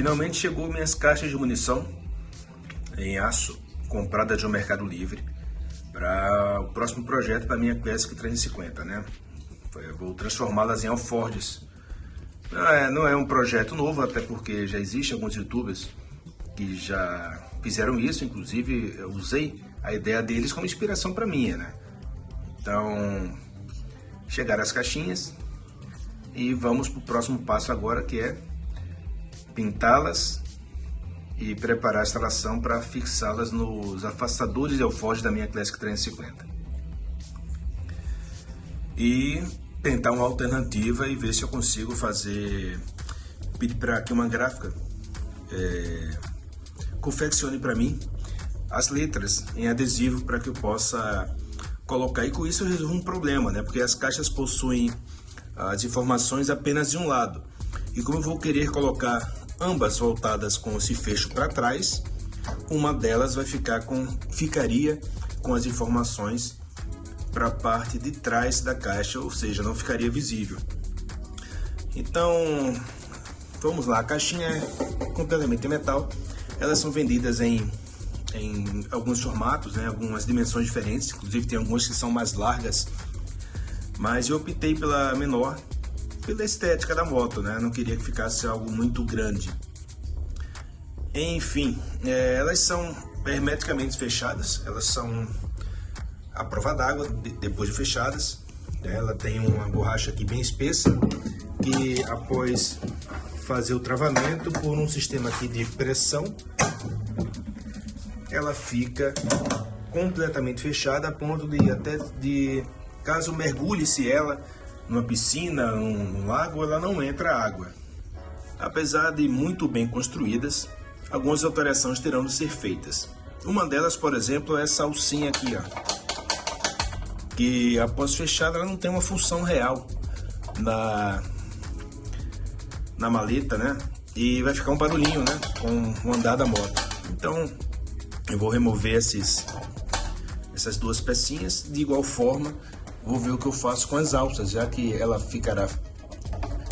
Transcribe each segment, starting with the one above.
Finalmente chegou minhas caixas de munição em aço, comprada de um Mercado Livre, para o próximo projeto da minha Classic 350, né? Eu vou transformá-las em alforjes. Não é um projeto novo, até porque já existem alguns youtubers que já fizeram isso, inclusive eu usei a ideia deles como inspiração para minha, né? Então, chegaram as caixinhas e vamos para o próximo passo agora, que é pintá-las e preparar a instalação para fixá-las nos afastadores de alforjes da minha Classic 350. E tentar uma alternativa e ver se eu consigo fazer, pedir para que uma gráfica confeccione para mim as letras em adesivo para que eu possa colocar, e com isso eu resolvo um problema, né? Porque as caixas possuem as informações apenas de um lado, e como eu vou querer colocar ambas voltadas com esse fecho para trás, uma delas ficaria com as informações para a parte de trás da caixa, ou seja, não ficaria visível. Então, vamos lá, a caixinha é completamente em metal, elas são vendidas em alguns formatos, né, algumas dimensões diferentes, inclusive tem algumas que são mais largas, mas eu optei pela menor, pela estética da moto, né, não queria que ficasse algo muito grande. Enfim, elas são hermeticamente fechadas, elas são à prova d'água depois de fechadas. Ela tem uma borracha aqui bem espessa, que após fazer o travamento por um sistema aqui de pressão, ela fica completamente fechada a ponto de caso mergulhe-se ela numa piscina, num lago, ela não entra água. Apesar de muito bem construídas, algumas alterações terão de ser feitas. Uma delas, por exemplo, é essa alcinha aqui, ó, que após fechada ela não tem uma função real na maleta, né? E vai ficar um barulhinho, né, com o andar da moto. Então eu vou remover essas duas pecinhas. De igual forma, vou ver o que eu faço com as alças, já que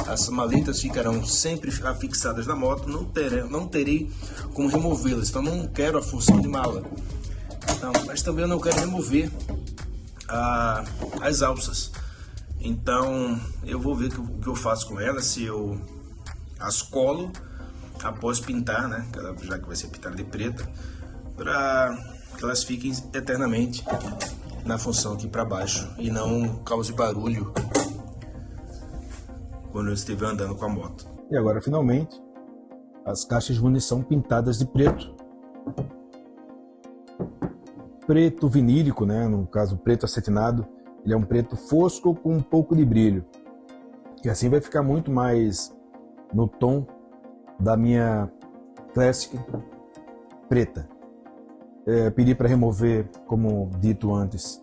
as maletas ficarão sempre afixadas na moto, não terei como removê-las, então não quero a função de mala. Então, mas também eu não quero remover as alças. Então eu vou ver o que eu faço com elas, se eu as colo após pintar, né, já que vai ser pintada de preta, para que elas fiquem eternamente na função aqui para baixo e não cause barulho quando eu estiver andando com a moto. E agora finalmente as caixas de munição pintadas de preto vinílico, né? No caso preto acetinado. Ele é um preto fosco com um pouco de brilho, e assim vai ficar muito mais no tom da minha Classic preta. Pedi para remover, como dito antes,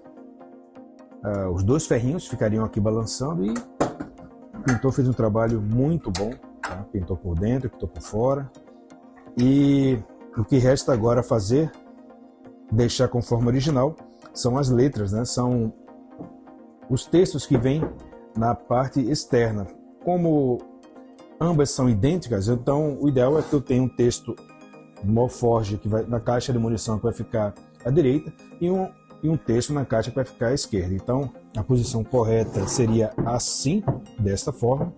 os dois ferrinhos ficariam aqui balançando, e o pintor fez um trabalho muito bom, tá? Pintou por dentro, pintou por fora, e o que resta agora fazer, deixar com forma original, são as letras, né? São os textos que vêm na parte externa. Como ambas são idênticas, então o ideal é que eu tenha um texto no alforje que vai na caixa de munição, que vai ficar à direita, e um texto na caixa que vai ficar à esquerda. Então a posição correta seria assim, desta forma,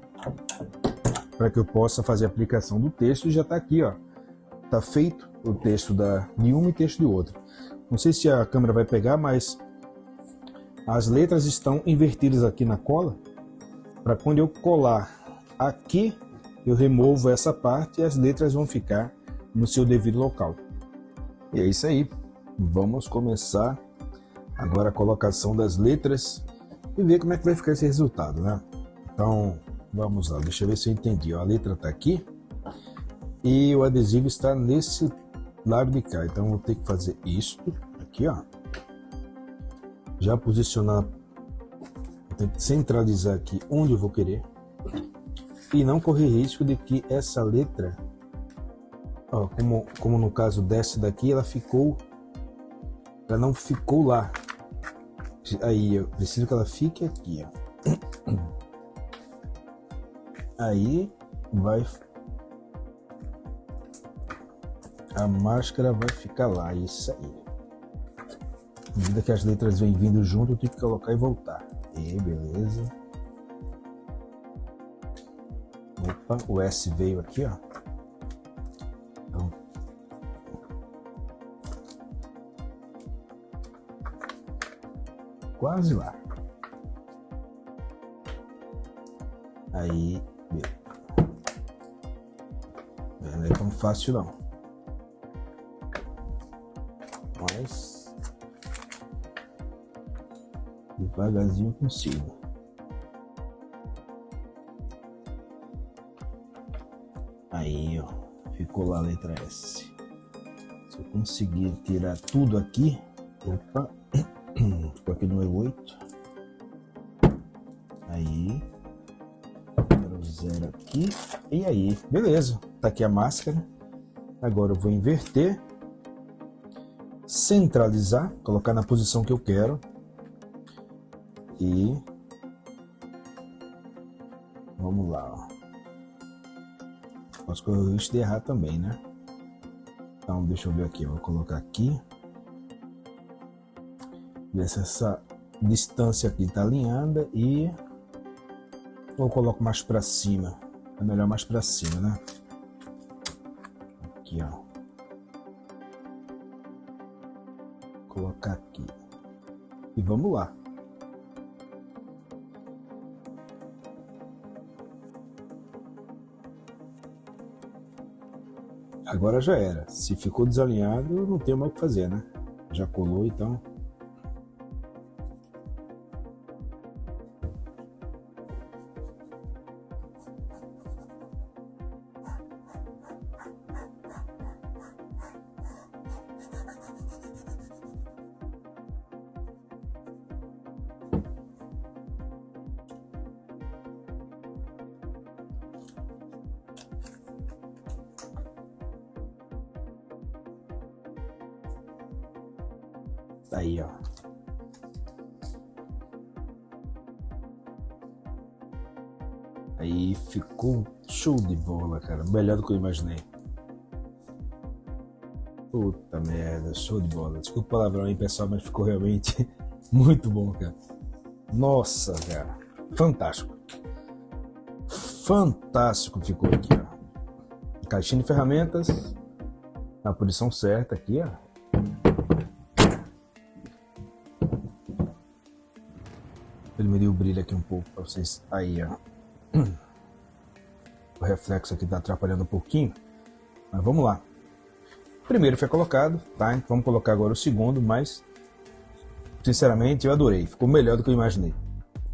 para que eu possa fazer a aplicação do texto. E já está aqui, ó, está feito o texto de uma e o texto de outra. Não sei se a câmera vai pegar, mas as letras estão invertidas aqui na cola, para quando eu colar aqui, eu removo essa parte e as letras vão ficar no seu devido local. E é isso aí. Vamos começar agora a colocação das letras e ver como é que vai ficar esse resultado, né? Então, vamos lá. Deixa eu ver se eu entendi. Ó, a letra está aqui e o adesivo está nesse lado de cá. Então, vou ter que fazer isto aqui, ó. Já posicionar, vou ter que centralizar aqui onde eu vou querer e não correr risco de que essa letra, ó, como no caso dessa daqui, ela não ficou lá. Aí eu preciso que ela fique aqui, ó. Aí vai a máscara vai ficar lá, isso aí. À medida que as letras vêm vindo junto, eu tenho que colocar e voltar. E beleza. Opa, o S veio aqui, ó. Então, quase lá. Aí, não é tão fácil não. Mas devagarzinho eu consigo. Aí, ó, ficou lá a letra S. Se eu conseguir tirar tudo aqui, opa, ficou aqui no E8. Aí, zero aqui, e aí, beleza, tá aqui a máscara. Agora eu vou inverter, centralizar, colocar na posição que eu quero e vamos lá, ó. Posso correr o risco de errar também, né? Então deixa eu ver aqui, eu vou colocar aqui, ver se essa distância aqui tá alinhada e ou coloco mais para cima, é melhor mais para cima, né? Aqui, ó, colocar aqui e vamos lá. Agora já era. Se ficou desalinhado, não tem mais o que fazer, né? Já colou, então. Aí, ó. Aí ficou show de bola, cara. Melhor do que eu imaginei. Puta merda, show de bola. Desculpa o palavrão aí, pessoal, mas ficou realmente muito bom, cara. Nossa, cara. Fantástico. Fantástico ficou aqui, ó. Caixinha de ferramentas. Na posição certa aqui, ó. Diminuir o brilho aqui um pouco para vocês. Aí, ó. O reflexo aqui tá atrapalhando um pouquinho, mas vamos lá. O primeiro foi colocado, tá? Vamos colocar agora o segundo, mas sinceramente eu adorei. Ficou melhor do que eu imaginei.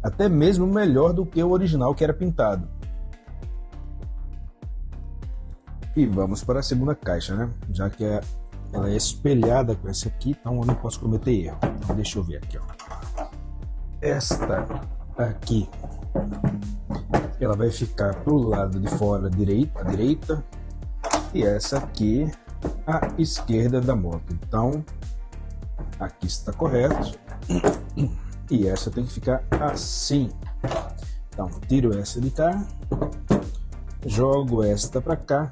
Até mesmo melhor do que o original, que era pintado. E vamos para a segunda caixa, né? Já que ela é espelhada com essa aqui, então eu não posso cometer erro. Então, deixa eu ver aqui, ó. Esta aqui, ela vai ficar pro lado de fora à direita, e essa aqui à esquerda da moto. Então, aqui está correto, e essa tem que ficar assim. Então, tiro essa de cá, jogo esta para cá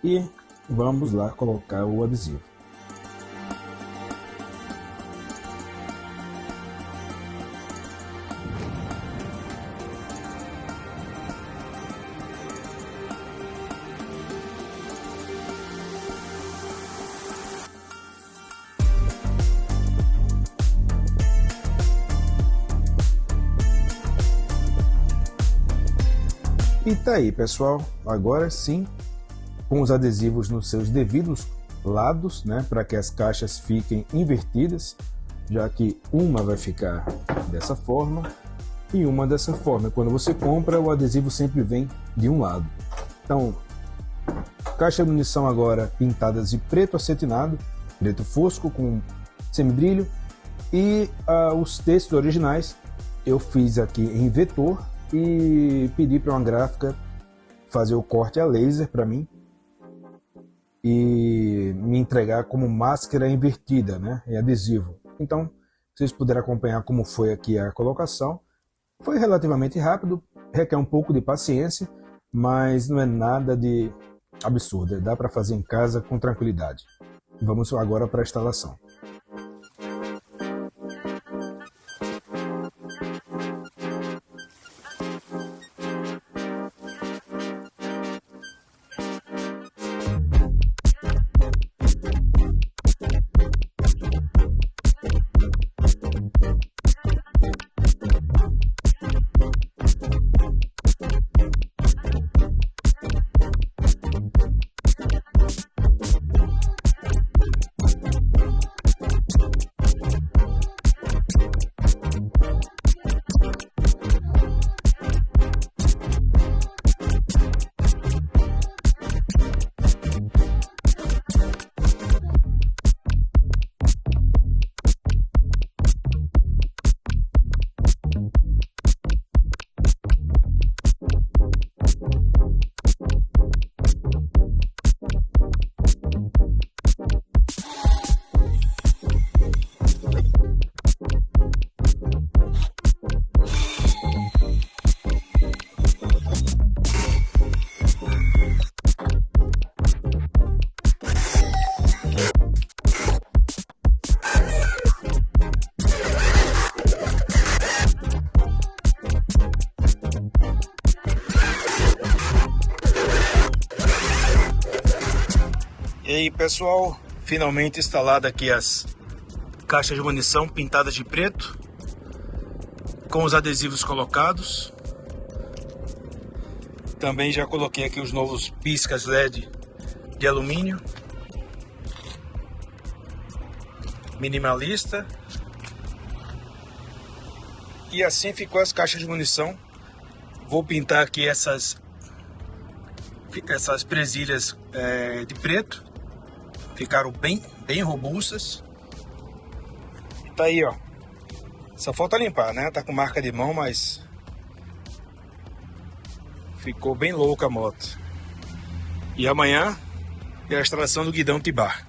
e vamos lá colocar o adesivo. E tá aí, pessoal, agora sim, com os adesivos nos seus devidos lados, né, para que as caixas fiquem invertidas, já que uma vai ficar dessa forma e uma dessa forma. Quando você compra, o adesivo sempre vem de um lado. Então, caixa de munição agora pintadas de preto acetinado, preto fosco com semibrilho, e os textos originais eu fiz aqui em vetor e pedi para uma gráfica fazer o corte a laser para mim e me entregar como máscara invertida, né, em adesivo. Então, vocês puderam acompanhar como foi aqui a colocação. Foi relativamente rápido, requer um pouco de paciência, mas não é nada de absurda, dá para fazer em casa com tranquilidade. Vamos agora para a instalação. E aí, pessoal, finalmente instalada aqui as caixas de munição pintadas de preto, com os adesivos colocados. Também já coloquei aqui os novos piscas LED de alumínio, minimalista. E assim ficou as caixas de munição. Vou pintar aqui essas presilhas de preto. Ficaram bem robustas. E tá aí, ó. Só falta limpar, né? Tá com marca de mão, mas ficou bem louca a moto. E amanhã é a instalação do guidão Tibar.